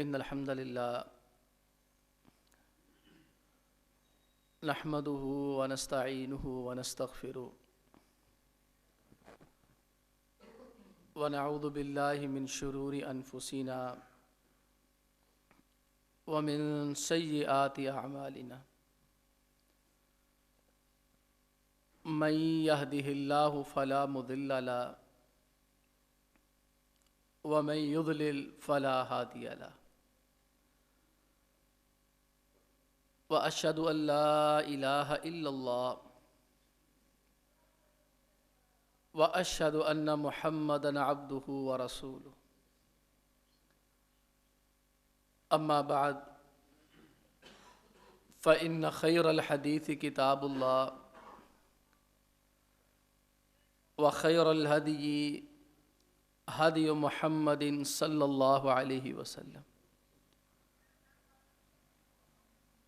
إن الحمد لله نحمده ونستعينه ونستغفره ونعوذ بالله من شرور أنفسنا ومن سيئات أعمالنا من يهده الله فلا مضل له ومن يضلل فلا هادي له وأشهد أن لا إله إلا الله وأشهد أن محمدًا عبده ورسوله أما بعد فإن خير الحديث كتاب الله وخير الهدي هدي محمد صلى الله عليه وسلم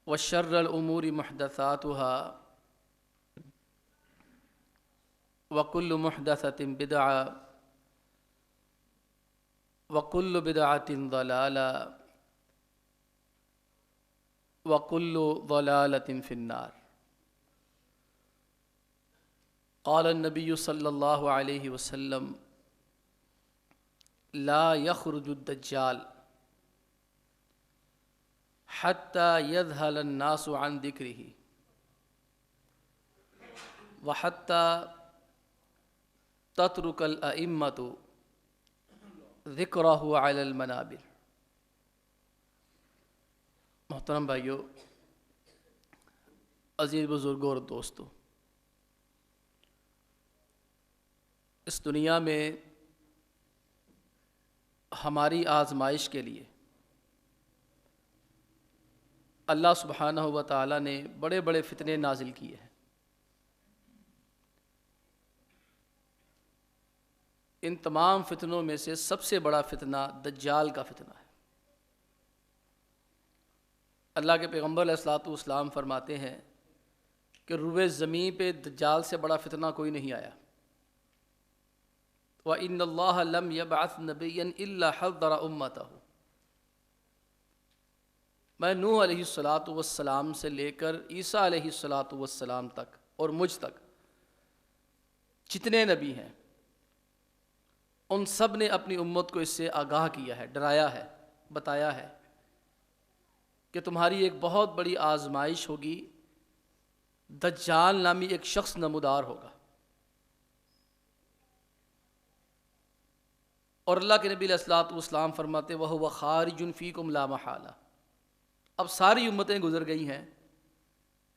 وشر الأمور محدثاتها وكل محدثة بدعة وكل بدعة ضلالة وكل ضلالة في النار. قال النبي صلى الله عليه وسلم لا يخرج الدجال حتى يذهل الناس عن ذكره وحتى تترك الأئمة ذکرہ علی المنابر. محترم بھائیو، عزیز بزرگوں اور دوستو، اس دنیا میں ہماری آزمائش کے لیے اللہ سبحانہ و تعالیٰ نے بڑے بڑے فتنے نازل کیے ہیں. ان تمام فتنوں میں سے سب سے بڑا فتنہ دجال کا فتنہ ہے. اللہ کے پیغمبر علیہ الصلوۃ والسلام فرماتے ہیں کہ روئے زمین پہ دجال سے بڑا فتنہ کوئی نہیں آیا. وَإِنَّ اللَّهَ لَمْ يَبْعَثْ نَبِيًّا إِلَّا حَذَّرَ أُمَّتَهُ. میں نوح علیہ الصلوۃ والسلام سے لے کر عیسیٰ علیہ الصلوۃ والسلام تک اور مجھ تک جتنے نبی ہیں ان سب نے اپنی امت کو اس سے آگاہ کیا ہے، ڈرایا ہے، بتایا ہے کہ تمہاری ایک بہت بڑی آزمائش ہوگی، دجال نامی ایک شخص نمودار ہوگا. اور اللہ کے نبی علیہ الصلوۃ والسلام فرماتے وَهُوَ خَارِجٌ فِيكُمْ لَا مَحَالَةَ. اب ساری امتیں گزر گئی ہیں،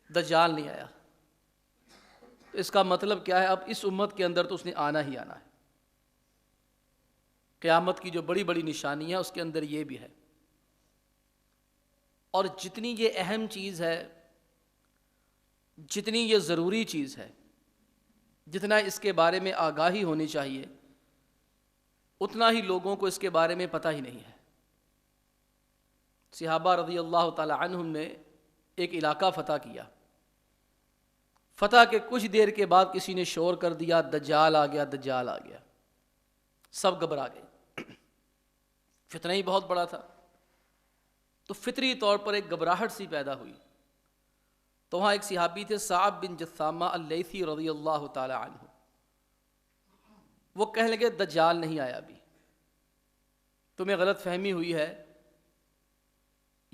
دجال نہیں آیا. تو اس کا مطلب کیا ہے؟ اب اس امت کے اندر تو اس نے آنا ہی آنا ہے. قیامت کی جو بڑی بڑی نشانیاں اس کے اندر یہ بھی ہے. اور جتنی یہ اہم چیز ہے، جتنی یہ ضروری چیز ہے، جتنا اس کے بارے میں آگاہی ہونی چاہیے، اتنا ہی لوگوں کو اس کے بارے میں پتہ ہی نہیں ہے. صحابہ رضی اللہ تعالی عنہم نے ایک علاقہ فتح کیا. فتح کے کچھ دیر کے بعد کسی نے شور کر دیا دجال آ گیا، دجال آ گیا. سب گھبرا گئے. فتنہ ہی بہت بڑا تھا، تو فطری طور پر ایک گھبراہٹ سی پیدا ہوئی. تو وہاں ایک صحابی تھے صعب بن جثامہ اللیثی رضی اللہ تعالی عنہ. وہ کہنے لگے دجال نہیں آیا ابھی، تمہیں غلط فہمی ہوئی ہے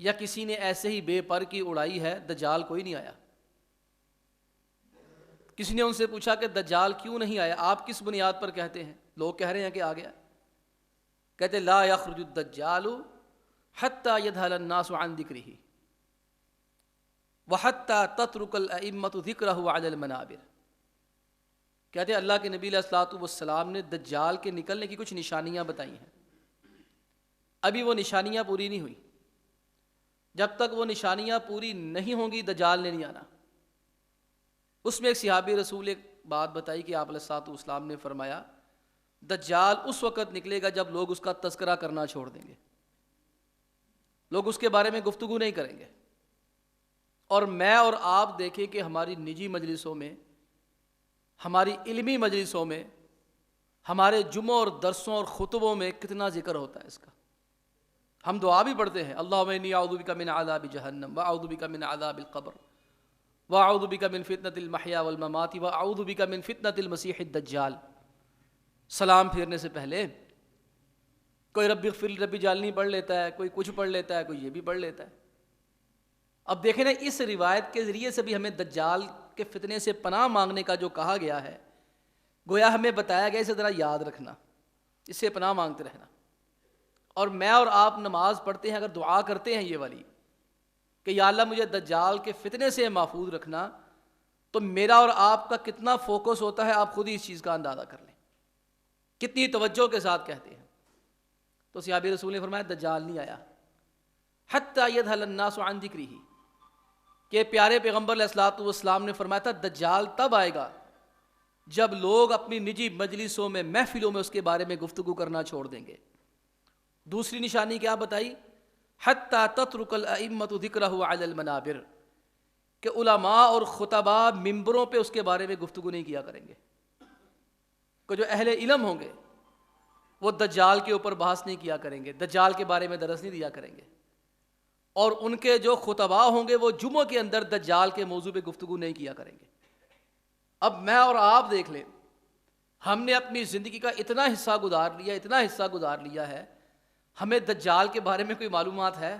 یا کسی نے ایسے ہی بے پر کی اڑائی ہے، دجال کوئی نہیں آیا. کسی نے ان سے پوچھا کہ دجال کیوں نہیں آیا، آپ کس بنیاد پر کہتے ہیں؟ لوگ کہہ رہے ہیں کہ آ گیا. کہتے لا یخرج الدجال حتی یذہل الناس عن ذکرہ وحتی تترک الائمۃ ذکرہ علی المنابر. کہتے اللہ کے نبی علیہ الصلوۃ والسلام نے دجال کے نکلنے کی کچھ نشانیاں بتائی ہیں، ابھی وہ نشانیاں پوری نہیں ہوئی. جب تک وہ نشانیاں پوری نہیں ہوں گی دجال نے نہیں آنا. اس میں ایک صحابی رسول ایک بات بتائی کہ آپ علیہ الصلوۃ والسلام نے فرمایا دجال اس وقت نکلے گا جب لوگ اس کا تذکرہ کرنا چھوڑ دیں گے، لوگ اس کے بارے میں گفتگو نہیں کریں گے. اور میں اور آپ دیکھیں کہ ہماری نجی مجلسوں میں، ہماری علمی مجلسوں میں، ہمارے جمعوں اور درسوں اور خطبوں میں کتنا ذکر ہوتا ہے اس کا. ہم دعا بھی پڑھتے ہیں اللہم انی اعوذ بک من عذاب جہنم واعوذ بک من عذاب القبر واعوذ بک من فتنۃ المحیا والممات واعوذ بک من فتنۃ المسیح الدجال. سلام پھیرنے سے پہلے کوئی رب اغفر لی رب اجعلنی پڑھ لیتا ہے، کوئی کچھ پڑھ لیتا ہے، کوئی یہ بھی پڑھ لیتا ہے. اب دیکھیں نا، اس روایت کے ذریعے سے بھی ہمیں دجال کے فتنے سے پناہ مانگنے کا جو کہا گیا ہے، گویا ہمیں بتایا گیا اسے ذرا یاد رکھنا، اس سے پناہ مانگتے رہنا. اور میں اور آپ نماز پڑھتے ہیں، اگر دعا کرتے ہیں یہ والی کہ یا اللہ مجھے دجال کے فتنے سے محفوظ رکھنا، تو میرا اور آپ کا کتنا فوکس ہوتا ہے آپ خود ہی اس چیز کا اندازہ کر لیں، کتنی توجہ کے ساتھ کہتے ہیں. تو صحابی رسول نے فرمایا دجال نہیں آیا حتی یذہل الناس عن ذکرہ، کہ پیارے پیغمبر علیہ الصلوۃ والسلام نے فرمایا تھا دجال تب آئے گا جب لوگ اپنی نجی مجلسوں میں، محفلوں میں اس کے بارے میں گفتگو کرنا چھوڑ دیں گے. دوسری نشانی کیا بتائی؟ حتی تترک الائمۃ ذکرہ علی المنابر، کہ علماء اور خطباء ممبروں پہ اس کے بارے میں گفتگو نہیں کیا کریں گے. کہ جو اہل علم ہوں گے وہ دجال کے اوپر بحث نہیں کیا کریں گے، دجال کے بارے میں درس نہیں دیا کریں گے. اور ان کے جو خطباء ہوں گے وہ جمعوں کے اندر دجال کے موضوع پہ گفتگو نہیں کیا کریں گے. اب میں اور آپ دیکھ لیں، ہم نے اپنی زندگی کا اتنا حصہ گزار لیا ہے، ہمیں دجال کے بارے میں کوئی معلومات ہے؟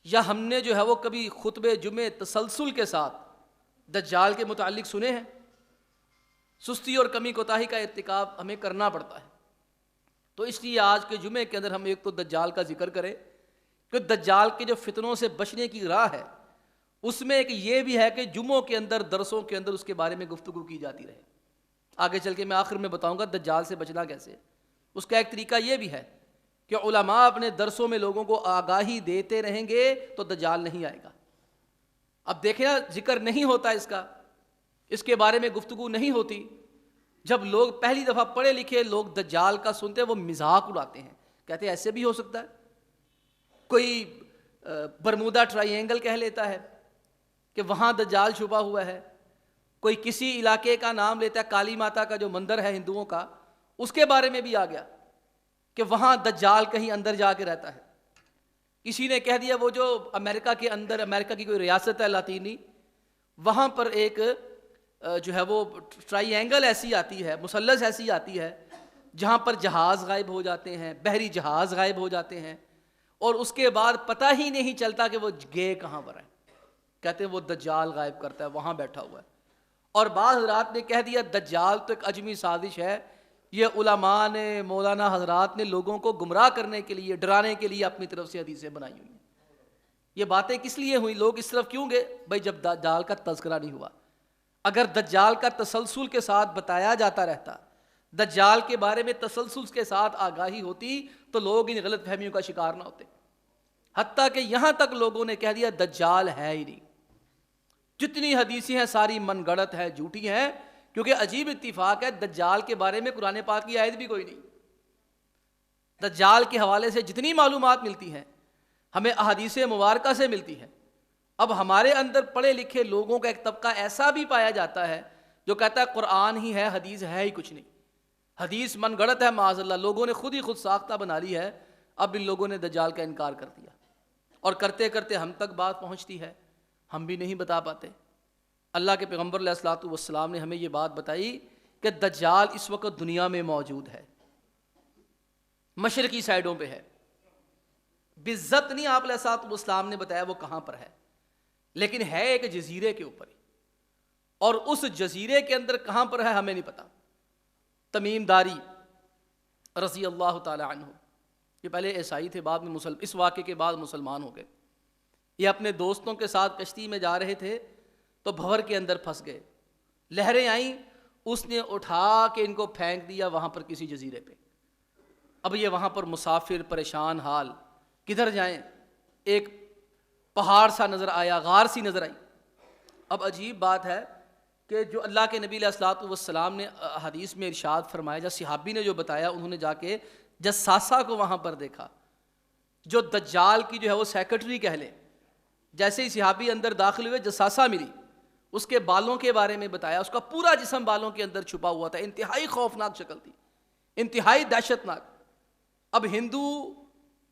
یا ہم نے جو ہے وہ کبھی خطبے جمعے تسلسل کے ساتھ دجال کے متعلق سنے ہیں؟ سستی اور کمی کوتاہی کا ارتکاب ہمیں کرنا پڑتا ہے. تو اس لیے آج کے جمعے کے اندر ہم ایک تو دجال کا ذکر کریں کہ دجال کے جو فتنوں سے بچنے کی راہ ہے، اس میں ایک یہ بھی ہے کہ جمعوں کے اندر، درسوں کے اندر اس کے بارے میں گفتگو کی جاتی رہے. آگے چل کے میں آخر میں بتاؤں گا دجال سے بچنا کیسے. اس کا ایک طریقہ یہ بھی ہے کہ علماء اپنے درسوں میں لوگوں کو آگاہی دیتے رہیں گے تو دجال نہیں آئے گا. اب دیکھیں نا، ذکر نہیں ہوتا اس کا، اس کے بارے میں گفتگو نہیں ہوتی. جب لوگ پہلی دفعہ پڑھے لکھے لوگ دجال کا سنتے ہیں، وہ مذاق اڑاتے ہیں، کہتے ہیں ایسے بھی ہو سکتا ہے. کوئی برمودا ٹرائی اینگل کہہ لیتا ہے کہ وہاں دجال چھپا ہوا ہے. کوئی کسی علاقے کا نام لیتا ہے، کالی ماتا کا جو مندر ہے ہندوؤں کا، اس کے بارے میں بھی آ گیا کہ وہاں دجال کہیں اندر جا کے رہتا ہے. کسی نے کہہ دیا وہ جو امریکہ کے اندر، امریکہ کی کوئی ریاست ہے لاطینی، وہاں پر ایک جو ہے وہ ٹرائی اینگل ایسی آتی ہے، مثلث ایسی آتی ہے جہاں پر جہاز غائب ہو جاتے ہیں، بحری جہاز غائب ہو جاتے ہیں، اور اس کے بعد پتہ ہی نہیں چلتا کہ وہ گئے کہاں پر ہیں. کہتے ہیں وہ دجال غائب کرتا ہے، وہاں بیٹھا ہوا ہے. اور بعض حضرات نے کہہ دیا دجال تو ایک اجمی سازش ہے، یہ علماء نے، مولانا حضرات نے لوگوں کو گمراہ کرنے کے لیے، ڈرانے کے لیے اپنی طرف سے حدیثیں بنائی ہوئی ہیں. یہ باتیں کس لیے ہوئی؟ لوگ اس طرف کیوں گئے؟ بھائی جب دجال کا تذکرہ نہیں ہوا. اگر دجال کا تسلسل کے ساتھ بتایا جاتا رہتا، دجال کے بارے میں تسلسل کے ساتھ آگاہی ہوتی، تو لوگ ان غلط فہمیوں کا شکار نہ ہوتے. حتیٰ کہ یہاں تک لوگوں نے کہہ دیا دجال ہے ہی نہیں. جتنی حدیثیں ہیں ساری من گڑت ہیں، جھوٹی ہیں، کیونکہ عجیب اتفاق ہے دجال کے بارے میں قرآن پاک کی آیت بھی کوئی نہیں. دجال کے حوالے سے جتنی معلومات ملتی ہیں ہمیں احادیث مبارکہ سے ملتی ہے. اب ہمارے اندر پڑھے لکھے لوگوں کا ایک طبقہ ایسا بھی پایا جاتا ہے جو کہتا ہے قرآن ہی ہے، حدیث ہے ہی کچھ نہیں، حدیث من گڑت ہے، معاذ اللہ لوگوں نے خود ہی خود ساختہ بنا لی ہے. اب ان لوگوں نے دجال کا انکار کر دیا، اور کرتے کرتے ہم تک بات پہنچتی ہے، ہم بھی نہیں بتا پاتے. اللہ کے پیغمبر علیہ الصلوۃ والسلام نے ہمیں یہ بات بتائی کہ دجال اس وقت دنیا میں موجود ہے، مشرقی سائڈوں پہ ہے. بالضبط نہیں آپ علیہ الصلوۃ والسلام نے بتایا وہ کہاں پر ہے، لیکن ہے ایک جزیرے کے اوپر، اور اس جزیرے کے اندر کہاں پر ہے ہمیں نہیں پتا. تمیم داری رضی اللہ تعالی عنہ، یہ پہلے عیسائی تھے، بعد میں اس واقعے کے بعد مسلمان ہو گئے. یہ اپنے دوستوں کے ساتھ کشتی میں جا رہے تھے تو بھور کے اندر پھنس گئے. لہریں آئیں، اس نے اٹھا کے ان کو پھینک دیا وہاں پر کسی جزیرے پہ. اب یہ وہاں پر مسافر پریشان حال، کدھر جائیں؟ ایک پہاڑ سا نظر آیا، غار سی نظر آئی. اب عجیب بات ہے کہ جو اللہ کے نبی علیہ الصلوۃ والسلام نے حدیث میں ارشاد فرمایا، جب صحابی نے جو بتایا، انہوں نے جا کے جساسہ کو وہاں پر دیکھا، جو دجال کی جو ہے وہ سیکرٹری کہہ لیں. جیسے ہی صحابی اندر داخل ہوئے، جساسہ ملی، اس کے بالوں کے بارے میں بتایا، اس کا پورا جسم بالوں کے اندر چھپا ہوا تھا. انتہائی خوفناک شکل تھی، انتہائی دہشت ناک. اب ہندو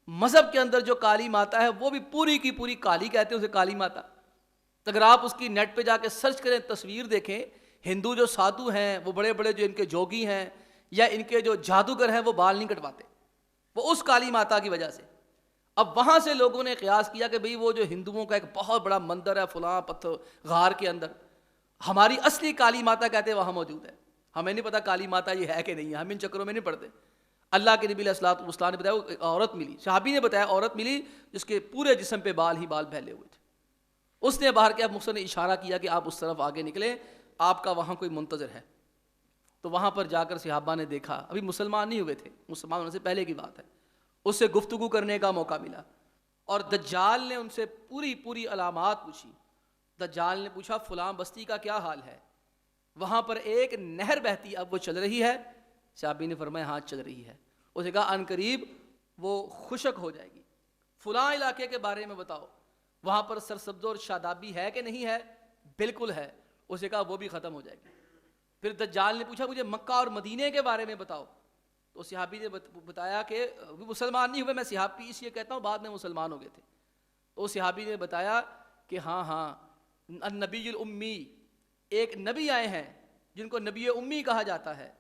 مذہب کے اندر جو کالی ماتا ہے وہ بھی پوری کی پوری کالی کہتے ہیں اسے کالی ماتا. اگر آپ اس کی نیٹ پہ جا کے سرچ کریں, تصویر دیکھیں, ہندو جو سادھو ہیں, وہ بڑے بڑے جو ان کے جوگی ہیں یا ان کے جو جادوگر ہیں, وہ بال نہیں کٹواتے, وہ اس کالی ماتا کی وجہ سے. اب وہاں سے لوگوں نے قیاس کیا کہ بھئی وہ جو ہندوؤں کا ایک بہت بڑا مندر ہے فلاں پتھر غار کے اندر, ہماری اصلی کالی ماتا کہتے ہیں وہاں موجود ہے. ہمیں نہیں پتا کالی ماتا یہ ہے کہ نہیں ہے, ہم ان چکروں میں نہیں پڑتے. اللہ کے نبی علیہ الصلوۃ والسلام نے بتایا, وہ ایک عورت ملی, صحابی نے بتایا عورت ملی جس کے پورے جسم پہ بال ہی بال پھیلے ہوئے تھے. اس نے باہر کے مقصد نے اشارہ کیا کہ آپ اس طرف آگے نکلیں, آپ کا وہاں کوئی منتظر ہے. تو وہاں پر جا کر صحابہ نے دیکھا, ابھی مسلمان نہیں ہوئے تھے, مسلمان ہونے سے پہلے کی بات ہے, اس سے گفتگو کرنے کا موقع ملا اور دجال نے ان سے پوری علامات پوچھی. دجال نے پوچھا فلاں بستی کا کیا حال ہے, وہاں پر ایک نہر بہتی, اب وہ چل رہی ہے؟ صحابی نے فرمایا ہاں چل رہی ہے. اس نے کہا ان قریب وہ خشک ہو جائے گی. فلاں علاقے کے بارے میں بتاؤ, وہاں پر سرسبز اور شادابی ہے کہ نہیں ہے؟ بالکل ہے. اس نے کہا وہ بھی ختم ہو جائے گی. پھر دجال نے پوچھا مجھے مکہ اور مدینے کے بارے میں بتاؤ. تو صحابی نے بتایا کہ مسلمان نہیں ہوئے, میں صحابی اس لیے کہتا ہوں بعد میں مسلمان ہو گئے تھے. تو صحابی نے بتایا کہ ہاں النبی الامی, ایک نبی آئے ہیں جن کو نبی امی کہا جاتا ہے,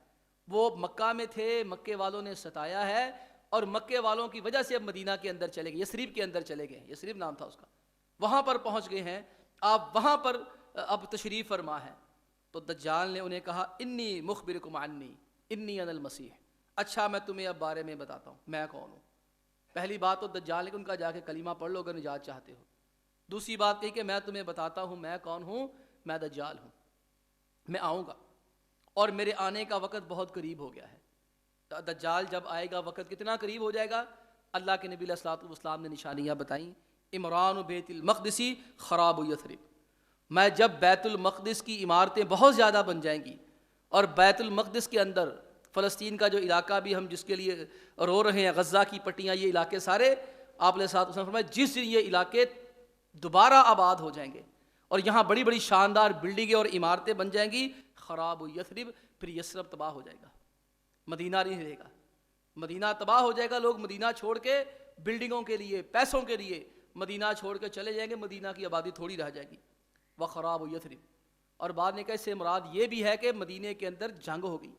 وہ مکہ میں تھے, مکے والوں نے ستایا ہے اور مکے والوں کی وجہ سے اب مدینہ کے اندر چلے گئے, یثرب کے اندر چلے گئے, یثرب نام تھا اس کا, وہاں پر پہنچ گئے ہیں, آپ وہاں پر اب تشریف فرما ہے. تو دجال نے انہیں کہا انی مخبرکم عنی انی انا المسیح, اچھا میں تمہیں اب بارے میں بتاتا ہوں میں کون ہوں. پہلی بات تو دجال نے ان کا جا کے کلمہ پڑھ لو اگر نجات چاہتے ہو. دوسری بات کہی کہ میں تمہیں بتاتا ہوں میں کون ہوں, میں دجال ہوں, میں آؤں گا اور میرے آنے کا وقت بہت قریب ہو گیا ہے. دجال جب آئے گا وقت کتنا قریب ہو جائے گا؟ اللہ کے نبی علیہ الصلوۃ والسلام نے نشانیاں بتائیں, عمران بیت المقدسی خراب یثرب, میں جب بیت المقدس کی عمارتیں بہت زیادہ بن جائیں گی اور بیت المقدس کے اندر فلسطین کا جو علاقہ بھی ہم جس کے لیے رو رہے ہیں, غزہ کی پٹیاں, یہ علاقے سارے آپ علیہ الصلوۃ والسلام فرمایا جس دن یہ علاقے دوبارہ آباد ہو جائیں گے اور یہاں بڑی بڑی شاندار بلڈنگیں اور عمارتیں بن جائیں گی, خراب یثرب, پھر یثرب تباہ ہو جائے گا, مدینہ نہیں رہے گا, مدینہ تباہ ہو جائے گا. لوگ مدینہ چھوڑ کے بلڈنگوں کے لیے پیسوں کے لیے مدینہ چھوڑ کے چلے جائیں گے, مدینہ کی آبادی تھوڑی رہ جائے گی. وخراب یثرب, اور بعد میں کہ اس سے مراد یہ بھی ہے کہ مدینے کے اندر جنگ ہوگی,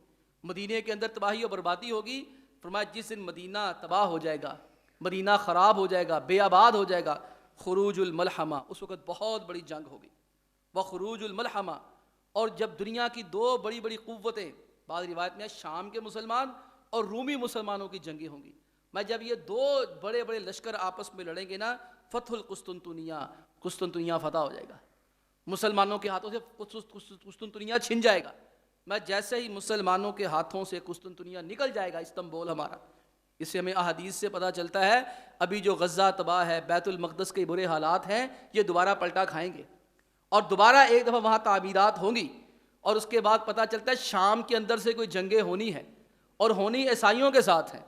مدینے کے اندر تباہی و بربادی ہوگی. فرمایا جس دن مدینہ تباہ ہو جائے گا, مدینہ خراب ہو جائے گا, بے آباد ہو جائے گا, خروج الملحمہ, اس وقت بہت بڑی جنگ ہوگی. وخروج الملحمہ, اور جب دنیا کی دو بڑی بڑی قوتیں, بعض روایت میں شام کے مسلمان اور رومی مسلمانوں کی جنگیں ہوں گی, میں جب یہ دو بڑے بڑے لشکر آپس میں لڑیں گے نا, فتح القسطنطنیہ, قسطنطنیہ فتح ہو جائے گا, مسلمانوں کے ہاتھوں سے قسطنطنیہ چھن جائے گا. میں جیسے ہی مسلمانوں کے ہاتھوں سے قسطنطنیہ نکل جائے گا, استنبول ہمارا, اس سے ہمیں احادیث سے پتہ چلتا ہے ابھی جو غزہ تباہ ہے, بیت المقدس کے برے حالات ہیں, یہ دوبارہ پلٹا کھائیں گے اور دوبارہ ایک دفعہ وہاں تعمیرات ہوں گی. اور اس کے بعد پتہ چلتا ہے شام کے اندر سے کوئی جنگیں ہونی ہیں اور ہونی عیسائیوں کے ساتھ ہیں.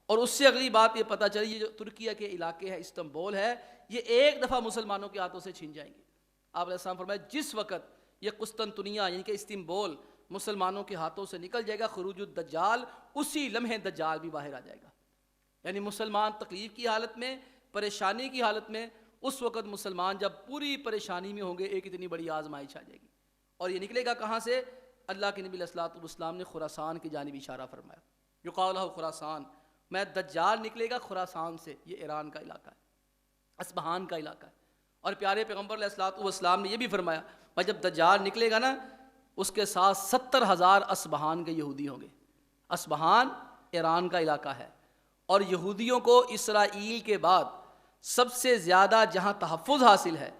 اور اس سے اگلی بات یہ پتہ چلی یہ جو ترکیہ کے علاقے ہے, استنبول ہے, یہ ایک دفعہ مسلمانوں کے ہاتھوں سے چھن جائیں گے. آپ علیہ السلام فرمایا جس وقت یہ قسطنطنیہ یعنی کہ استنبول مسلمانوں کے ہاتھوں سے نکل جائے گا, خروج الدجال, اسی لمحے دجال بھی باہر آ جائے گا. یعنی مسلمان تکلیف کی حالت میں, پریشانی کی حالت میں, اس وقت مسلمان جب پوری پریشانی میں ہوں گے, ایک اتنی بڑی آزمائش آ جائے گی. اور یہ نکلے گا کہاں سے؟ اللہ کے نبی علیہ الصلوۃ والسلام نے خراسان کی جانب اشارہ فرمایا, یقال لہ خراسان, میں دجال نکلے گا خراسان سے, یہ ایران کا علاقہ ہے, اصبہان کا علاقہ ہے. اور پیارے پیغمبر علیہ الصلوۃ والسلام نے یہ بھی فرمایا میں جب دجال نکلے گا نا, اس کے ساتھ 70,000 اصبہان کے یہودی ہوں گے. اصبہان ایران کا علاقہ ہے, اور یہودیوں کو اسرائیل کے بعد سب سے زیادہ جہاں تحفظ حاصل ہے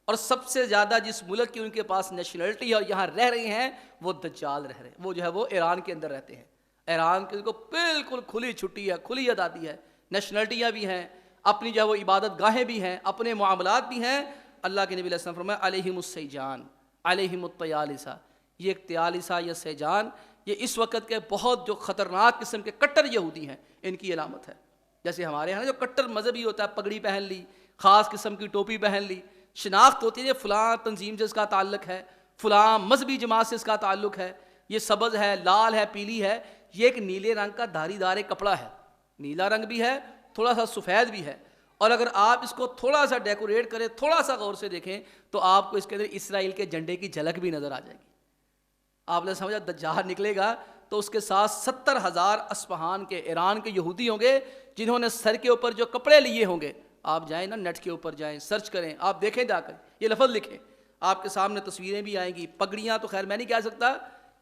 اور سب سے زیادہ جس ملک کی ان کے پاس نیشنلٹی ہے اور یہاں رہ رہے ہیں, وہ دجال رہ رہے ہیں. وہ جو ہے وہ ایران کے اندر رہتے ہیں. ایران کے کو بالکل کھلی چھٹی ہے, کھلی آزادی ہے, نیشنلٹیاں بھی ہیں, اپنی جو ہے وہ عبادت گاہیں بھی ہیں, اپنے معاملات بھی ہیں. اللہ کے نبی علیہ السلام فرمایا علیہم السیجان علیہم الطیالسہ, یہ ایک طیالسہ یا سیجان, یہ اس وقت کے بہت جو خطرناک قسم کے کٹر یہودی ہیں, ان کی علامت ہے. جیسے ہمارے یہاں جو کٹر مذہبی ہوتا ہے, پگڑی پہن لی, خاص قسم کی ٹوپی پہن لی, شناخت ہوتی ہے فلاں تنظیم سے اس کا تعلق ہے, فلاں مذہبی جماعت سے اس کا تعلق ہے, یہ سبز ہے, لال ہے, پیلی ہے. یہ ایک نیلے رنگ کا دھاری دار کپڑا ہے, نیلا رنگ بھی ہے تھوڑا سا سفید بھی ہے، اور اگر آپ اس کو تھوڑا سا ڈیکوریٹ کریں، تھوڑا سا غور سے دیکھیں تو آپ کو اس کے اندر اسرائیل کے جھنڈے کی جھلک بھی نظر آ جائے گی۔ آپ نے سمجھا دجال نکلے گا تو اس کے ساتھ 70,000 اصفہان کے، ایران کے یہودی ہوں گے جنہوں نے سر کے اوپر جو کپڑے لیے ہوں گے۔ آپ جائیں نا نیٹ کے اوپر جائیں، سرچ کریں، آپ دیکھیں جا کر، یہ لفظ لکھیں، آپ کے سامنے تصویریں بھی آئیں گی۔ پگڑیاں تو خیر میں نہیں کہہ سکتا،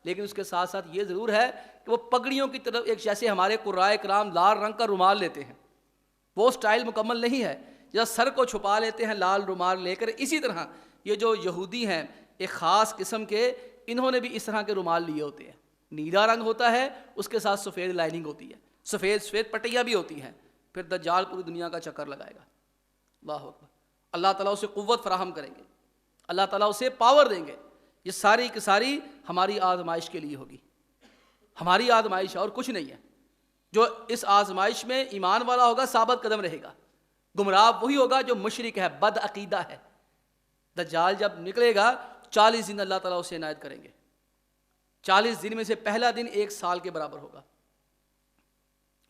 لیکن اس کے ساتھ ساتھ یہ ضرور ہے کہ وہ پگڑیوں کی طرف ایک جیسے ہمارے قرائے کرام لال رنگ کا رومال لیتے ہیں، وہ سٹائل مکمل نہیں ہے، جب سر کو چھپا لیتے ہیں لال رومال لے کر، اسی طرح یہ جو یہودی ہیں ایک خاص قسم کے، انہوں نے بھی اس طرح کے رومال لیے ہوتے ہیں، نیلا رنگ ہوتا ہے، اس کے ساتھ سفید لائننگ ہوتی ہے، سفید پٹیاں بھی ہوتی ہیں۔ پھر دجال پوری دنیا کا چکر لگائے گا۔ اللہ اکبر، اللہ تعالیٰ اسے قوت فراہم کریں گے، اللہ تعالیٰ اسے پاور دیں گے۔ یہ ساری کی ساری ہماری آزمائش کے لیے ہوگی، ہماری آزمائش اور کچھ نہیں ہے۔ جو اس آزمائش میں ایمان والا ہوگا ثابت قدم رہے گا، گمراہ وہی ہوگا جو مشرک ہے، بد عقیدہ ہے۔ دجال جب نکلے گا 40 دن اللہ تعالیٰ اسے عنایت کریں گے، 40 دن میں سے پہلا دن 1 سال کے برابر ہوگا،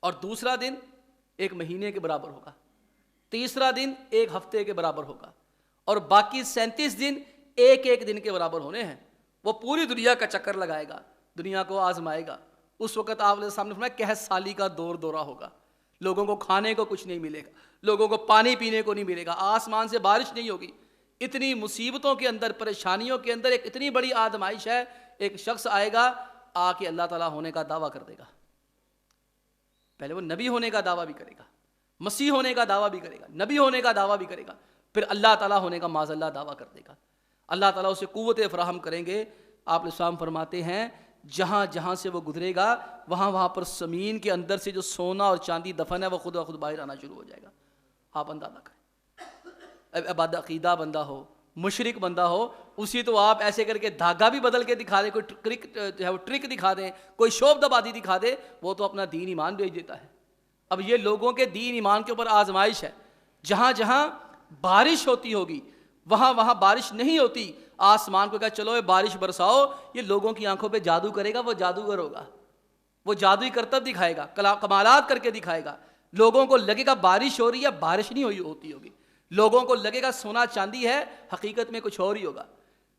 اور دوسرا دن 1 مہینے کے برابر ہوگا، تیسرا دن 1 ہفتے کے برابر ہوگا، اور باقی 37 دن ایک دن کے برابر ہونے ہیں۔ وہ پوری دنیا کا چکر لگائے گا، دنیا کو آزمائے گا۔ اس وقت آپ نے سامنے فرمایا قحط سالی کا دورہ ہوگا، لوگوں کو کھانے کو کچھ نہیں ملے گا، لوگوں کو پانی پینے کو نہیں ملے گا، آسمان سے بارش نہیں ہوگی۔ اتنی مصیبتوں کے اندر، پریشانیوں کے اندر ایک اتنی بڑی آزمائش ہے۔ ایک شخص آئے گا، آ کے اللہ تعالیٰ ہونے کا دعویٰ کر دے گا۔ پہلے وہ نبی ہونے کا دعویٰ بھی کرے گا، مسیح ہونے کا دعویٰ بھی کرے گا، نبی ہونے کا دعویٰ بھی کرے گا، پھر اللہ تعالیٰ ہونے کا معاذ اللہ دعویٰ کر دے گا۔ اللہ تعالیٰ اسے قوتیں فراہم کریں گے۔ آپ السلام فرماتے ہیں جہاں جہاں سے وہ گزرے گا وہاں پر زمین کے اندر سے جو سونا اور چاندی دفن ہے وہ خود بخود باہر آنا شروع ہو جائے گا۔ آپ اندازہ کریں، عبادت عقیدہ بندہ ہو، مشرک بندہ ہو، اسی تو آپ ایسے کر کے دھاگا بھی بدل کے دکھا دیں، کوئی ٹرک دکھا دیں، کوئی شوب دبادی دکھا دے، وہ تو اپنا دین ایمان بیچ دیتا ہے۔ اب یہ لوگوں کے دین ایمان کے اوپر آزمائش ہے۔ جہاں جہاں بارش ہوتی ہوگی وہاں بارش نہیں ہوتی، آسمان کو کہا چلو بارش برساؤ، یہ لوگوں کی آنکھوں پہ جادو کرے گا، وہ جادوگر ہوگا، وہ جادوئی کرتب دکھائے گا، کمالات کر کے دکھائے گا۔ لوگوں کو لگے گا بارش ہو رہی ہے، بارش نہیں ہوتی ہوگی، لوگوں کو لگے گا سونا چاندی ہے، حقیقت میں کچھ اور ہی ہوگا۔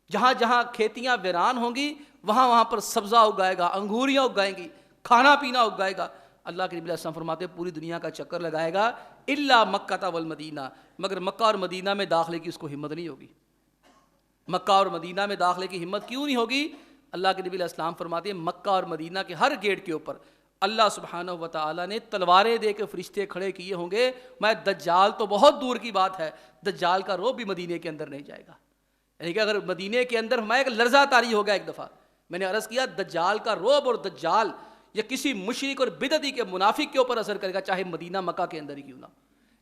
جہاں جہاں کھیتیاں ویران ہوں گی وہاں پر سبزہ اگائے گا، انگوریاں اگائیں گی، کھانا پینا اگائے گا۔ اللہ کے نبی علیہ السلام فرماتے ہیں پوری دنیا کا چکر لگائے گا الا مکہ والمدینہ، مگر مکہ اور مدینہ میں داخلے کی اس کو ہمت نہیں ہوگی۔ مکہ اور مدینہ میں داخلے کی ہمت کیوں نہیں ہوگی؟ اللہ کے نبی علیہ السلام فرماتے ہیں مکہ اور مدینہ کے ہر گیٹ کے اوپر اللہ سبحانہ و تعالیٰ نے تلواریں دے کے فرشتے کھڑے کیے ہوں گے۔ میں دجال تو بہت دور کی بات ہے، دجال کا روح بھی مدینے کے اندر نہیں جائے گا۔ یعنی کہ اگر مدینے کے اندر میں ایک لرزہ طاری ہوگا۔ ایک دفعہ میں نے عرض کیا دجال کا روب اور دجال یا کسی مشرک اور بدعتی کے منافق کے اوپر اثر کرے گا، چاہے مدینہ مکہ کے اندر ہی کیوں نہ،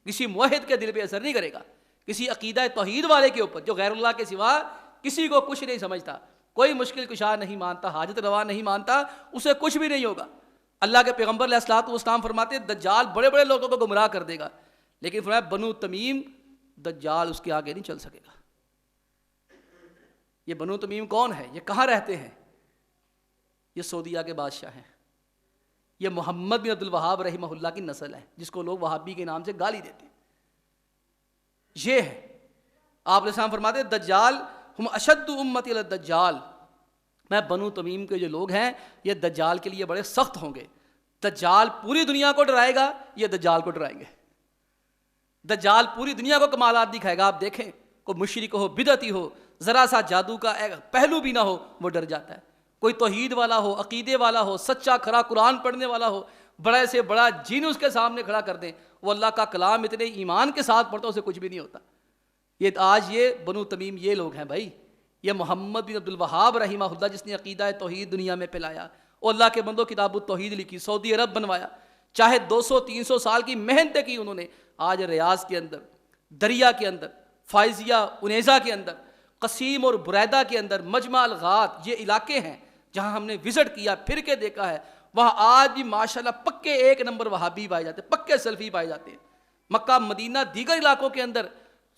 کسی موحد کے دل پہ اثر نہیں کرے گا۔ کسی عقیدہ توحید والے کے اوپر جو غیر اللہ کے سوا کسی کو کچھ نہیں سمجھتا، کوئی مشکل کشا نہیں مانتا، حاجت روا نہیں مانتا، اسے کچھ بھی نہیں ہوگا۔ اللہ کے پیغمبر علیہ الصلوۃ والسلام فرماتے ہیں دجال بڑے بڑے لوگوں کو گمراہ کر دے گا، لیکن فرمایا بنو تمیم دجال اس کے آگے نہیں چل سکے گا۔ یہ بنو تمیم کون ہے؟ یہ کہاں رہتے ہیں؟ یہ سعودیہ کے بادشاہ ہیں، یہ محمد بن عبد الوہاب رحمہ اللہ کی نسل ہے، جس کو لوگ وہابی کے نام سے گالی دیتے ہیں۔ یہ ہے آپ علیہ السلام فرماتے ہیں دجال ہم اشد امتی علی الدجال، میں بنو تمیم کے جو لوگ ہیں یہ دجال کے لیے بڑے سخت ہوں گے۔ دجال پوری دنیا کو ڈرائے گا، یہ دجال کو ڈرائیں گے۔ دجال پوری دنیا کو کمالات دکھائے گا۔ آپ دیکھیں کوئی مشرک ہو، بدعتی ہو، ذرا سا جادو کا پہلو بھی نہ ہو وہ ڈر جاتا ہے۔ کوئی توحید والا ہو، عقیدے والا ہو، سچا کھرا قرآن پڑھنے والا ہو، بڑے سے بڑا جن اس کے سامنے کھڑا کر دیں، وہ اللہ کا کلام اتنے ایمان کے ساتھ پڑھتا اسے کچھ بھی نہیں ہوتا۔ یہ آج یہ بنو تمیم یہ لوگ ہیں بھائی، یہ محمد بن عبد الوہاب رحمہ اللہ جس نے عقیدہ توحید دنیا میں پھیلایا، اور اللہ کے بندوں کتاب التوحید لکھی، سعودی عرب بنوایا، چاہے 200-300 سال کی محنتیں کی انہوں نے۔ آج ریاض کے اندر، دریا کے اندر، فائزیہ انیزا کے اندر، قسیم اور بریدہ کے اندر، مجمع الغات، یہ علاقے ہیں جہاں ہم نے وزٹ کیا، پھر کے دیکھا ہے، وہاں آج بھی ماشاءاللہ پکے 1 نمبر وہابی پائے جاتے ہیں، پکے سلفی پائے جاتے ہیں۔ مکہ مدینہ دیگر علاقوں کے اندر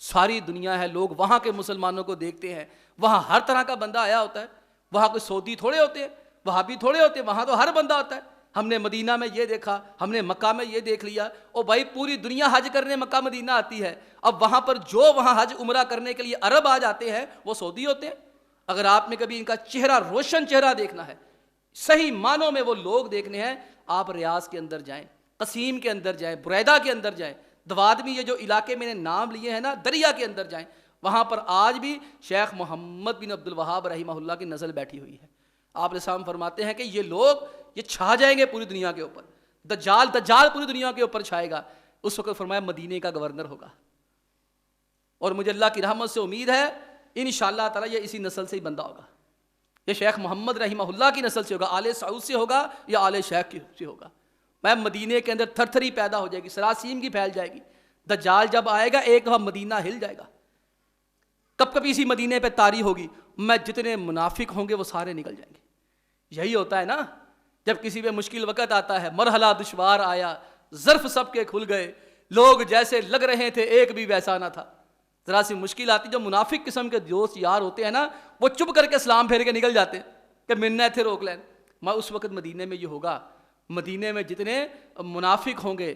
ساری دنیا ہے، لوگ وہاں کے مسلمانوں کو دیکھتے ہیں، وہاں ہر طرح کا بندہ آیا ہوتا ہے، وہاں کوئی سعودی تھوڑے ہوتے ہیں، وہابی تھوڑے ہوتے ہیں، وہاں تو ہر بندہ ہوتا ہے، ہم نے مدینہ میں یہ دیکھا، ہم نے مکہ میں یہ دیکھ لیا۔ او بھائی پوری دنیا حج کرنے مکہ مدینہ آتی ہے، اب وہاں پر جو وہاں حج عمرہ کرنے کے لیے عرب آ جاتے ہیں وہ سعودی ہوتے ہیں۔ اگر آپ نے کبھی ان کا چہرہ، روشن چہرہ دیکھنا ہے، صحیح معنوں میں وہ لوگ دیکھنے ہیں، آپ ریاض کے اندر جائیں، قصیم کے اندر جائیں، بریدہ کے اندر جائیں، دوادمی، یہ جو علاقے میں نے نام لیے ہیں نا، دریا کے اندر جائیں، وہاں پر آج بھی شیخ محمد بن عبد الوہاب رحمہ اللہ کی نزل بیٹھی ہوئی ہے۔ آپ علیہ السلام فرماتے ہیں کہ یہ لوگ یہ چھا جائیں گے پوری دنیا کے اوپر، دجال پوری دنیا کے اوپر چھائے گا۔ اس وقت فرمایا مدینے کا گورنر ہوگا، اور مجھے اللہ کی رحمت سے امید ہے انشاءاللہ تعالی یہ اسی نسل سے ہی بندہ ہوگا، یہ شیخ محمد رحمہ اللہ کی نسل سے ہوگا، آل سعود سے ہوگا یا آل شیخ سے ہوگا۔ میں مدینے کے اندر تھر تھری پیدا ہو جائے گی، سراسیم کی پھیل جائے گی۔ دجال جب آئے گا ایک دفعہ مدینہ ہل جائے گا۔ کب کبھی اسی مدینے پہ طاری ہوگی، میں جتنے منافق ہوں گے وہ سارے نکل جائیں گے۔ یہی ہوتا ہے نا، جب کسی پہ مشکل وقت آتا ہے، مرحلہ دشوار آیا، ظرف سب کے کھل گئے، لوگ جیسے لگ رہے تھے ایک بھی ویسا نہ تھا۔ ذرا سی مشکل آتی، جو منافق قسم کے دوست یار ہوتے ہیں نا، وہ چپ کر کے سلام پھیر کے نکل جاتے ہیں کہ منت تھے روک لیں۔ میں اس وقت مدینے میں یہ ہوگا، مدینے میں جتنے منافق ہوں گے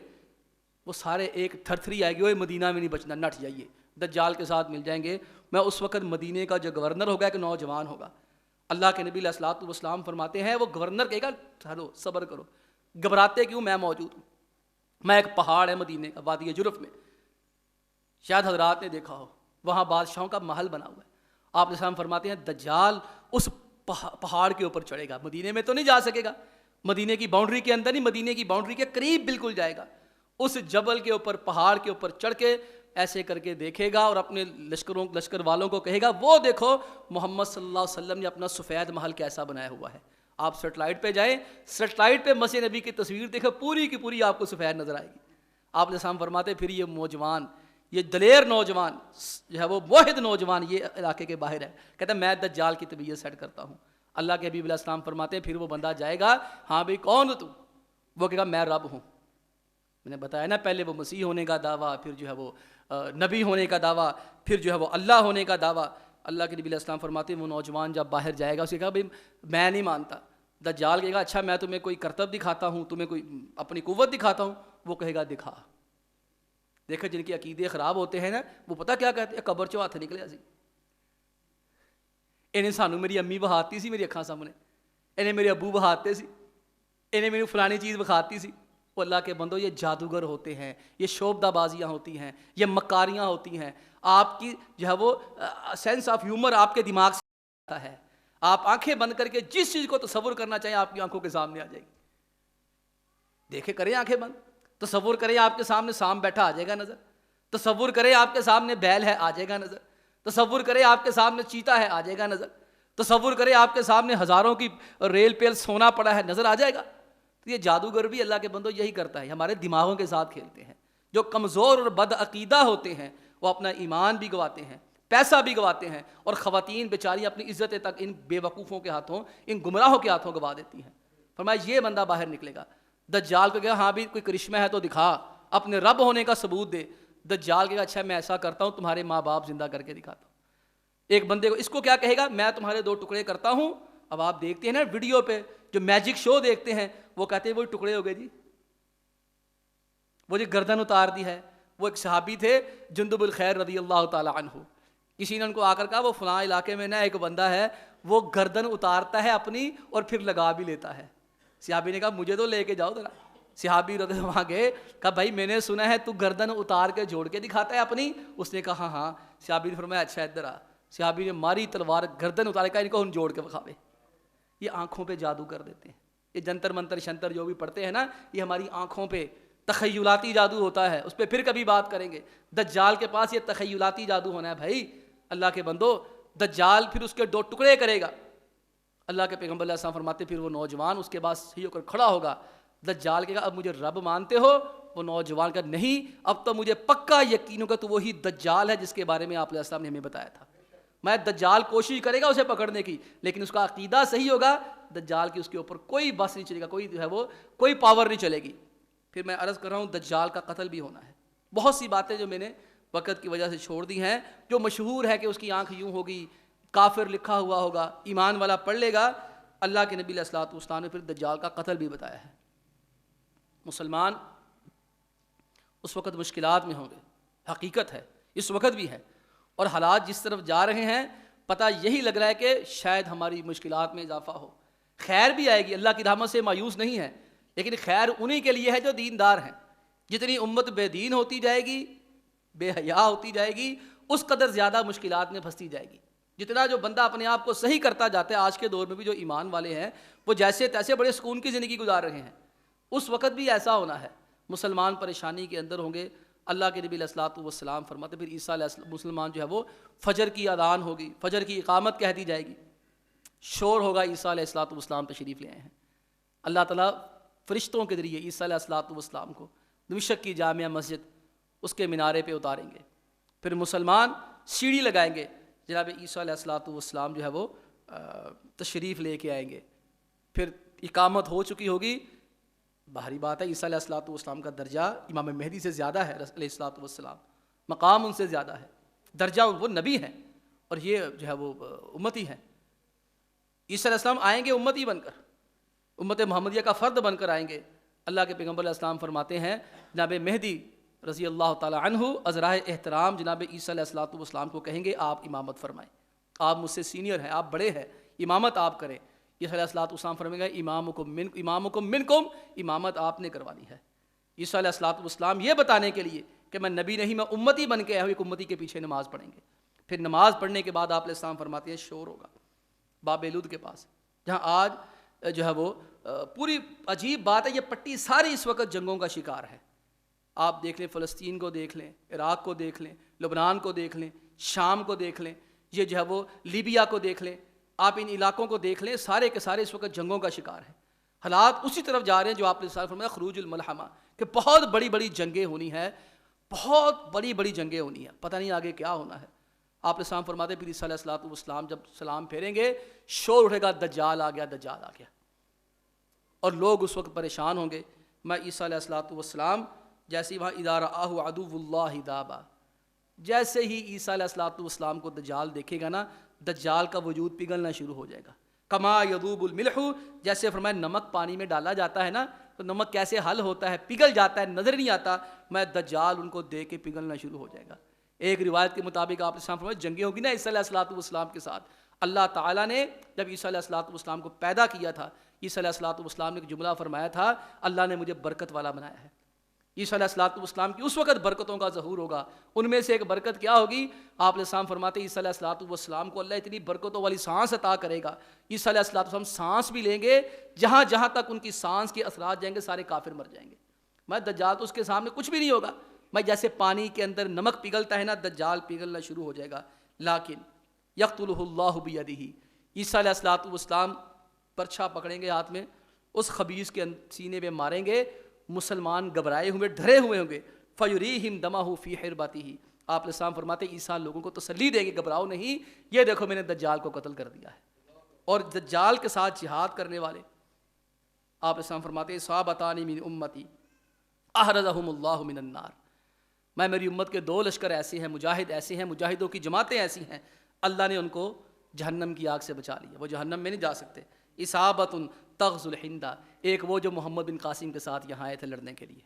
وہ سارے ایک تھر تھری آئے گی، وہ مدینہ میں نہیں بچنا، نٹ جائیے، دجال کے ساتھ مل جائیں گے۔ میں اس وقت مدینے کا جو گورنر ہوگا ایک نوجوان ہوگا۔ اللہ کے نبی علیہ الصلوۃ والسلام فرماتے ہیں وہ گورنر کہے گا ٹھہرو، صبر کرو، گھبراتے کیوں، میں موجود ہوں۔ میں ایک پہاڑ ہے مدینے کا، وادی جرف میں، شاید حضرات نے دیکھا ہو، وہاں بادشاہوں کا محل بنا ہوا ہے۔ آپ علیہ السلام فرماتے ہیں دجال اس پہاڑ کے اوپر چڑھے گا، مدینے میں تو نہیں جا سکے گا، مدینے کی باؤنڈری کے اندر نہیں، مدینے کی باؤنڈری کے قریب بالکل جائے گا، اس جبل کے اوپر، پہاڑ کے اوپر چڑھ کے ایسے کر کے دیکھے گا اور اپنے لشکر والوں کو کہے گا وہ دیکھو محمد صلی اللہ علیہ وسلم نے اپنا سفید محل کیسا بنایا ہوا ہے۔ آپ سیٹلائٹ پہ جائیں، سیٹلائٹ پہ مسجد نبی کی تصویر دیکھیں، پوری کی پوری آپ کو سفید نظر آئے گی۔ آپ علیہ السلام فرماتے پھر یہ نوجوان، یہ دلیر نوجوان جو ہے، وہ موحد نوجوان، یہ علاقے کے باہر ہے، کہتا ہے میں دجال کی طبیعت سیٹ کرتا ہوں۔ اللہ کے حبیب علیہ السلام فرماتے ہیں پھر وہ بندہ جائے گا، ہاں بھائی کون ہو تم؟ وہ کہے گا میں رب ہوں۔ میں نے بتایا نا پہلے وہ مسیح ہونے کا دعویٰ، پھر جو ہے وہ نبی ہونے کا دعویٰ، پھر جو ہے وہ اللہ ہونے کا دعویٰ۔ اللہ کے نبی علیہ السلام فرماتے ہیں وہ نوجوان جب باہر جائے گا، اسے کہا بھائی میں نہیں مانتا۔ دجال کہے گا اچھا میں تمہیں کوئی کرتب دکھاتا ہوں، تمہیں کوئی اپنی قوت دکھاتا ہوں۔ وہ کہے گا دکھا۔ دیکھیں جن کے عقیدے خراب ہوتے ہیں نا، وہ پتہ کیا کہتے ہیں، قبر چوں ہاتھ نکلے سی، انہیں سانو میری امی بہاتی سی میری اکھاں سامنے، انہیں میرے ابو بہاتے سی، انہیں میری فلانی چیز بکھاتی سی۔ وہ اللہ کے بندو یہ جادوگر ہوتے ہیں، یہ شعبدہ بازیاں ہوتی ہیں، یہ مکاریاں ہوتی ہیں۔ آپ کی جو ہے وہ سینس آف ہیومر آپ کے دماغ سے آتا ہے، آپ آنکھیں بند کر کے جس چیز کو تصور کرنا چاہیں آپ کی آنکھوں کے سامنے آ جائے گی۔ دیکھیں کریں آنکھیں بند، تصور کریں آپ کے سامنے سام بیٹھا آ جائے گا نظر، تصور کریں آپ کے سامنے بیل ہے آ جائے گا نظر، تصور کریں آپ کے سامنے چیتا ہے آ جائے گا نظر، تصور کریں آپ کے سامنے ہزاروں کی ریل پیل سونا پڑا ہے نظر آ جائے گا۔ تو یہ جادوگر بھی اللہ کے بندوں یہی کرتا ہے، ہمارے دماغوں کے ساتھ کھیلتے ہیں۔ جو کمزور اور بد عقیدہ ہوتے ہیں وہ اپنا ایمان بھی گواتے ہیں، پیسہ بھی گواتے ہیں، اور خواتین بیچاری اپنی عزت تک ان بے وقوفوں کے ہاتھوں، ان گمراہوں کے ہاتھوں گوا دیتی ہیں۔ فرمایا یہ بندہ باہر نکلے گا۔ دجال کو کہا ہاں بھی کوئی کرشمہ ہے تو دکھا، اپنے رب ہونے کا ثبوت دے۔ دجال کہے گا اچھا میں ایسا کرتا ہوں، تمہارے ماں باپ زندہ کر کے دکھاتا ہوں۔ ایک بندے کو، اس کو کیا کہے گا، میں تمہارے 2 ٹکڑے کرتا ہوں۔ اب آپ دیکھتے ہیں نا ویڈیو پہ جو میجک شو دیکھتے ہیں، وہ کہتے ہیں وہ ٹکڑے ہو گئے جی، وہ جی گردن اتار دی ہے۔ وہ ایک صحابی تھے جندب الخیر رضی اللہ تعالی عنہ، کسی نے ان کو آ کر کہا وہ فلاں علاقے میں نا ایک بندہ ہے وہ گردن اتارتا ہے اپنی اور پھر لگا بھی لیتا ہے۔ صحابی نے کہا مجھے تو لے کے جاؤ ذرا۔ صحابی رضی اللہ وہاں گئے، کہا بھائی میں نے سنا ہے تو گردن اتار کے جوڑ کے دکھاتا ہے اپنی۔ اس نے کہا ہاں۔ صحابی نے فرمایا اچھا ادھر آ۔ صحابی نے ماری تلوار، گردن اتارے، کہا ان کو ہم جوڑ کے بکھاوے۔ یہ آنکھوں پہ جادو کر دیتے ہیں، یہ جنتر منتر شنتر جو بھی پڑھتے ہیں نا، یہ ہماری آنکھوں پہ تخیلاتی جادو ہوتا ہے۔ اس پہ پھر کبھی بات کریں گے۔ دجال کے پاس یہ تخیلاتی جادو ہونا ہے بھائی۔ اللہ کے بندو دجال پھر اس کے 2 ٹکڑے کرے گا۔ اللہ کے پیغمبر علیہ السلام فرماتے پھر وہ نوجوان اس کے بعد صحیح ہو کر کھڑا ہوگا۔ دجال کہے گا اب مجھے رب مانتے ہو؟ وہ نوجوان کا نہیں، اب تو مجھے پکا یقین ہوگا تو وہی دجال ہے جس کے بارے میں آپ علیہ السلام نے ہمیں بتایا تھا۔ میں دجال کوشش کرے گا اسے پکڑنے کی، لیکن اس کا عقیدہ صحیح ہوگا، دجال کی اس کے اوپر کوئی بس نہیں چلے گا، کوئی جو ہے وہ کوئی پاور نہیں چلے گی۔ پھر میں عرض کر رہا ہوں دجال کا قتل بھی ہونا ہے۔ بہت سی باتیں جو میں نے وقت کی وجہ سے چھوڑ دی ہیں، جو مشہور ہے کہ اس کی آنکھ یوں ہوگی، کافر لکھا ہوا ہوگا، ایمان والا پڑھ لے گا۔ اللہ کے نبی علیہ الصلوۃ والسلام نے پھر دجال کا قتل بھی بتایا ہے۔ مسلمان اس وقت مشکلات میں ہوں گے، حقیقت ہے، اس وقت بھی ہے، اور حالات جس طرف جا رہے ہیں پتہ یہی لگ رہا ہے کہ شاید ہماری مشکلات میں اضافہ ہو۔ خیر بھی آئے گی، اللہ کی رحمت سے مایوس نہیں ہے، لیکن خیر انہی کے لیے ہے جو دیندار ہیں۔ جتنی امت بے دین ہوتی جائے گی، بے حیا ہوتی جائے گی، اس قدر زیادہ مشکلات میں پھنستی جائے گی۔ جتنا جو بندہ اپنے آپ کو صحیح کرتا جاتا ہے، آج کے دور میں بھی جو ایمان والے ہیں وہ جیسے تیسے بڑے سکون کی زندگی گزار رہے ہیں، اس وقت بھی ایسا ہونا ہے۔ مسلمان پریشانی کے اندر ہوں گے۔ اللہ کے نبی علیہ الصلوۃ والسلام فرماتے پھر عیسیٰ علیہ السلام مسلمان جو ہے وہ فجر کی اذان ہوگی، فجر کی اقامت کہہ دی جائے گی، شور ہوگا، عیسیٰ علیہ الصلوۃ والسلام تشریف لے آئے ہیں۔ اللہ تعالیٰ فرشتوں کے ذریعے عیسیٰ علیہ الصلوۃ والسلام کو دمشق کی جامع مسجد اس کے مینارے پہ اتاریں گے، پھر مسلمان سیڑھی لگائیں گے، جناب عیسیٰ علیہ الصلوۃ والسلام جو ہے وہ تشریف لے کے آئیں گے، پھر اقامت ہو چکی ہوگی۔ باہری بات ہے عیسیٰ علیہ الصلوۃ والسلام کا درجہ امام مہدی سے زیادہ ہے، علیہ الصلوۃ والسلام مقام ان سے زیادہ ہے، درجہ وہ نبی ہیں اور یہ جو ہے وہ امتی ہیں۔ عیسیٰ علیہ السلام آئیں گے امتی بن کر، امت محمدیہ کا فرد بن کر آئیں گے۔ اللہ کے پیغمبر علیہ السلام فرماتے ہیں جناب مہدی رضی اللہ تعالی عنہ ازراہ احترام جناب عیسیٰ علیہ الصلوۃ والسلام کو کہیں گے آپ امامت فرمائیں، آپ مجھ سے سینئر ہیں، آپ بڑے ہیں، امامت آپ کریں۔ عیسیٰ علیہ الصلوۃ والسلام فرمائیں گے امامکم منکم، امامت آپ نے کروانی ہے۔ عیسیٰ علیہ الصلوۃ والسلام یہ بتانے کے لیے کہ میں نبی نہیں، میں امتی بن کے آیا ہوں، ایک امتی کے پیچھے نماز پڑھیں گے۔ پھر نماز پڑھنے کے بعد آپ علیہ السلام فرماتے ہیں شور ہوگا باب لد کے پاس، جہاں آج جو ہے وہ پوری عجیب بات ہے، یہ پٹی ساری اس وقت جنگوں کا شکار ہے۔ آپ دیکھ لیں، فلسطین کو دیکھ لیں، عراق کو دیکھ لیں، لبنان کو دیکھ لیں، شام کو دیکھ لیں، یہ جو ہے وہ لیبیا کو دیکھ لیں، آپ ان علاقوں کو دیکھ لیں، سارے کے سارے اس وقت جنگوں کا شکار ہیں۔ حالات اسی طرف جا رہے ہیں جو آپ نے فرمایا خروج الملحمہ، کہ بہت بڑی بڑی جنگیں ہونی ہیں، بہت بڑی بڑی جنگیں ہونی ہیں، پتہ نہیں آگے کیا ہونا ہے۔ آپ نے السلام فرماتے پھر عیسیٰ علیہ الصلوۃ والسلام جب سلام پھیریں گے شور اٹھے گا دجال آ گیا، دجال آ گیا، اور لوگ اس وقت پریشان ہوں گے۔ میں عیسیٰ علیہ الصلوۃ والسلام جیسے ہی وہاں اذا رآہ عدو اللہ دابا، جیسے ہی عیسیٰ علیہ الصلوۃ والسلام کو دجال دیکھے گا نا، دجال کا وجود پگھلنا شروع ہو جائے گا۔ کما یذوب الملح، جیسے فرمایا نمک پانی میں ڈالا جاتا ہے نا تو نمک کیسے حل ہوتا ہے، پگھل جاتا ہے، نظر نہیں آتا، میں دجال ان کو دیکھ کے پگھلنا شروع ہو جائے گا۔ ایک روایت کے مطابق آپ نے فرمایا جنگیں ہوگی نا عیسیٰ علیہ الصلوۃ والسلام کے ساتھ۔ اللہ تعالیٰ نے جب عیسیٰ علیہ الصلوۃ والسلام کو پیدا کیا تھا، عیسیٰ علیہ الصلوۃ والسلام نے ایک جملہ فرمایا تھا، اللہ نے مجھے برکت والا بنایا ہے۔ عیسیٰ علیہ الصلوۃ والسلام کی اس وقت برکتوں کا ظہور ہوگا، ان میں سے ایک برکت کیا ہوگی؟ آپ علیہ السلام فرماتے ہیں عیسیٰ علیہ الصلوۃ والسلام کو اللہ اتنی برکتوں والی سانس عطا کرے گا، عیسیٰ علیہ الصلوۃ والسلام سانس بھی لیں گے، جہاں جہاں تک ان کی سانس کے اثرات جائیں گے سارے کافر مر جائیں گے۔ میں دجال تو اس کے سامنے کچھ بھی نہیں ہوگا، میں جیسے پانی کے اندر نمک پگھلتا ہے نا، دجال پگھلنا شروع ہو جائے گا۔ لیکن یقتلہ اللہ بیدہ، عیسیٰ علیہ الصلوۃ والسلام پرچھا پکڑیں گے ہاتھ میں، اس خبیث کے سینے پہ ماریں گے، مسلمان گھبرائے ہوئے ڈرے ہوئے ہوں گے، فیریہم دمہ فی حربتہ، آپ علیہ السلام فرماتے ہیں عیسیٰ لوگوں کو تسلی دیں گے گھبراؤ نہیں، یہ دیکھو میں نے دجال کو قتل کر دیا ہے۔ اور دجال کے ساتھ جہاد کرنے والے آپ علیہ السلام فرماتے ہیں صحابتان من امتی احرزہم اللہ من النار، میں میری امت کے دو لشکر ایسے ہیں، مجاہد ایسے ہیں، مجاہدوں کی جماعتیں ایسی ہیں، اللہ نے ان کو جہنم کی آگ سے بچا لیا، وہ جہنم میں نہیں جا سکتے۔ اصابت تغز الہندہ، ایک وہ جو محمد بن قاسم کے ساتھ یہاں آئے تھے لڑنے کے لیے،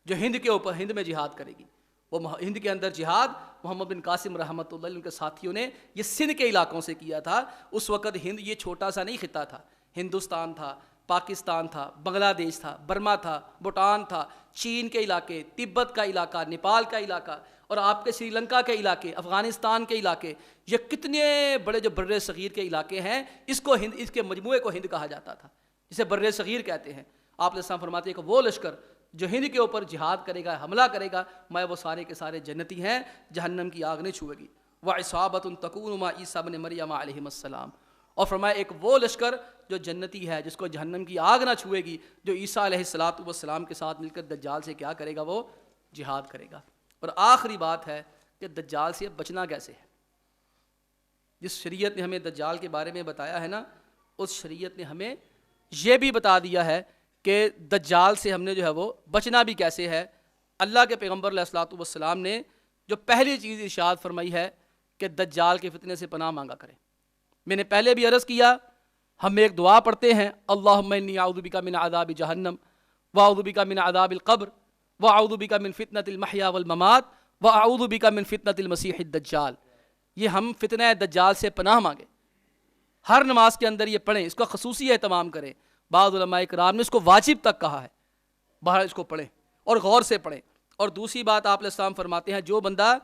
جو ہند کے اوپر ہند میں جہاد کرے گی، وہ ہند کے اندر جہاد محمد بن قاسم رحمۃ اللہ ان کے ساتھیوں نے یہ سندھ کے علاقوں سے کیا تھا۔ اس وقت ہند یہ چھوٹا سا نہیں خطہ تھا، ہندوستان تھا، پاکستان تھا، بنگلہ دیش تھا، برما تھا، بھوٹان تھا، چین کے علاقے، تبت کا علاقہ، نیپال کا علاقہ، اور آپ کے سری لنکا کے علاقے، افغانستان کے علاقے، یہ کتنے بڑے جو بر صغیر کے علاقے ہیں، اس کو ہند، اس کے مجموعے کو ہند کہا جاتا تھا، جسے بر صغیر کہ ہیں۔ آپ علیہ السلام فرماتے ہیں کہ وہ لشکر جو ہند کے اوپر جہاد کرے گا، حملہ کرے گا، میں وہ سارے کے سارے جنتی ہیں، جہنم کی آگ نہیں چھوئے گی۔ وَعِصَابَةٌ تَكُونُ مَعَ عِيسَىٰ ابْنِ مَرْيَمَ عَلَيْهِ السلام، اور فرمایا ایک وہ لشکر جو جنتی ہے، جس کو جہنم کی آگ نہ چھوئے گی، جو عیسیٰ علیہ الصلوۃ والسلام کے ساتھ مل کر دجال سے کیا کرے گا؟ وہ جہاد کرے گا۔ اور آخری بات ہے کہ دجال سے بچنا کیسے ہے۔ جس شریعت نے ہمیں دجال کے بارے میں بتایا ہے نا، اس شریعت نے ہمیں یہ بھی بتا دیا ہے کہ دجال سے ہم نے جو ہے وہ بچنا بھی کیسے ہے۔ اللہ کے پیغمبر علیہ الصلوۃ والسلام نے جو پہلی چیز ارشاد فرمائی ہے کہ دجال کے فتنے سے پناہ مانگا کریں۔ میں نے پہلے بھی عرض کیا، ہم ایک دعا پڑھتے ہیں، اللہم انی اعوذ بک من عذاب جہنم وَأَعُوذُ بِكَ مِنْ عَذَابِ الْقَبْرِ وَأَعُوذُ بِكَ مِنْ فِتْنَةِ الْمَحْيَا وَالْمَمَاتِ وَأَعُوذُ بِكَ مِنْ فِتْنَةِ الْمَسِيحِ الدَّجَّالِ. یہ ہم فتنہ دجال سے پناہ مانگے. ہر نماز کے اندر یہ پڑھیں, اس کا خصوصی اہتمام کریں. بعض علماء کرام نے اس کو واجب تک کہا ہے, باہر اس کو پڑھیں اور غور سے پڑھیں. اور دوسری بات آپ علیہ السلام فرماتے ہیں, جو بندہ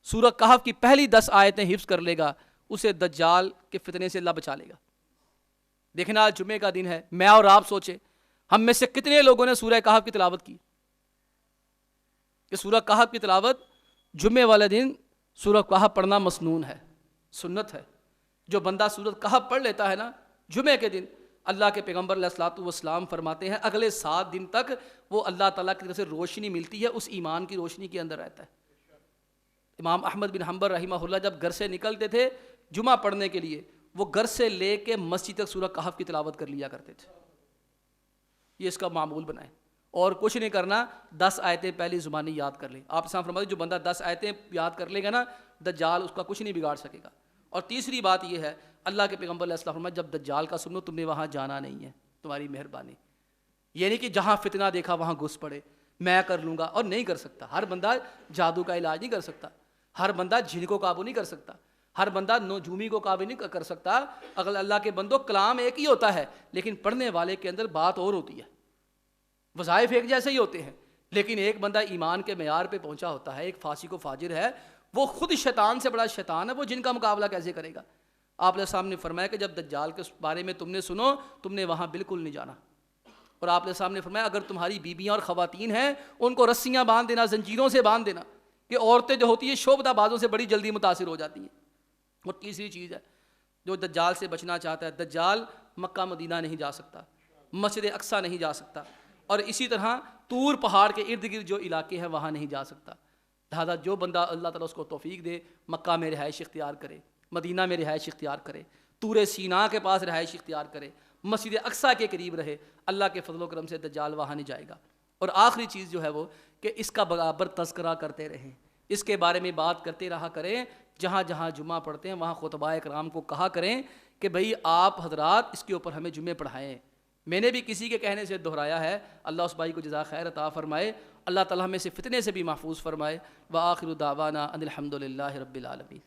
سورہ کہف کی پہلی 10 آیتیں حفظ کر لے گا اسے دجال کے فتنے سے اللہ بچا لے گا. دیکھنا آج جمعے کا دن ہے, میں اور آپ سوچیں ہم میں سے کتنے لوگوں نے سورہ کہف کی تلاوت کی. کہ سورہ کہف کی تلاوت جمعے والے دن سورہ کہف پڑھنا مسنون ہے, سنت ہے. جو بندہ سورہ کہف پڑھ لیتا ہے نا جمعے کے دن, اللہ کے پیغمبر علیہ الصلوۃ والسلام فرماتے ہیں اگلے 7 دن تک وہ اللہ تعالیٰ کی طرف سے روشنی ملتی ہے, اس ایمان کی روشنی کے اندر رہتا ہے. امام احمد بن حنبل رحمہ اللہ جب گھر سے نکلتے تھے جمعہ پڑھنے کے لیے, وہ گھر سے لے کے مسجد تک سورہ کہف کی تلاوت کر لیا کرتے تھے. یہ اس کا معمول بنائیں, اور کچھ نہیں کرنا, 10 آیتیں پہلی زبانی یاد کر لیں. آپ صاحب فرماتے جو بندہ 10 آیتیں یاد کر لے گا نا, دجال اس کا کچھ نہیں بگاڑ سکے گا. اور تیسری بات یہ ہے, اللہ کے پیغمبر علیہ السلام فرماتے جب دجال کا سنو تم نے وہاں جانا نہیں ہے, تمہاری مہربانی. یہ نہیں کہ جہاں فتنہ دیکھا وہاں گھس پڑے, میں کر لوں گا, اور نہیں کر سکتا. ہر بندہ جادو کا علاج نہیں کر سکتا, ہر بندہ جن کو قابو نہیں کر سکتا, ہر بندہ نجومی کو قابو نہیں کر سکتا. اگر اللہ کے بندوں کلام ایک ہی ہوتا ہے لیکن پڑھنے والے کے اندر بات اور ہوتی ہے. وظائف ایک جیسے ہی ہوتے ہیں لیکن ایک بندہ ایمان کے معیار پہ پہنچا ہوتا ہے, ایک فاسق و فاجر ہے, وہ خود شیطان سے بڑا شیطان ہے, وہ جن کا مقابلہ کیسے کرے گا. آپ علیہ السلام نے فرمایا کہ جب دجال کے بارے میں تم نے سنو تم نے وہاں بالکل نہیں جانا. اور آپ علیہ السلام نے فرمایا اگر تمہاری بیویاں اور خواتین ہیں ان کو رسیاں باندھ دینا, زنجیروں سے باندھ دینا, کہ عورتیں جو ہوتی ہیں شعبدہ بازوں سے بڑی جلدی متاثر ہو جاتی ہیں. اور تیسری چیز ہے جو دجال سے بچنا چاہتا ہے, دجال مکہ مدینہ نہیں جا سکتا, مسجد اقصیٰ نہیں جا سکتا, اور اسی طرح طور پہاڑ کے ارد گرد جو علاقے ہیں وہاں نہیں جا سکتا. لہٰذا جو بندہ اللہ تعالیٰ اس کو توفیق دے مکہ میں رہائش اختیار کرے, مدینہ میں رہائش اختیار کرے, طور سینا کے پاس رہائش اختیار کرے, مسجد اقصیٰ کے قریب رہے, اللہ کے فضل و کرم سے دجال وہاں نہیں جائے گا. اور آخری چیز جو ہے وہ کہ اس کا برابر تذکرہ کرتے رہیں, اس کے بارے میں بات کرتے رہا کریں. جہاں جہاں جمعہ پڑھتے ہیں وہاں خطباء کرام کو کہا کریں کہ بھئی آپ حضرات اس کے اوپر ہمیں جمعے پڑھائیں. میں نے بھی کسی کے کہنے سے دہرایا ہے, اللہ اس بھائی کو جزا خیر عطا فرمائے, اللہ تعالیٰ ہمیں سے فتنے سے بھی محفوظ فرمائے. وآخر دعوانا ان الحمد للہ رب العالمین.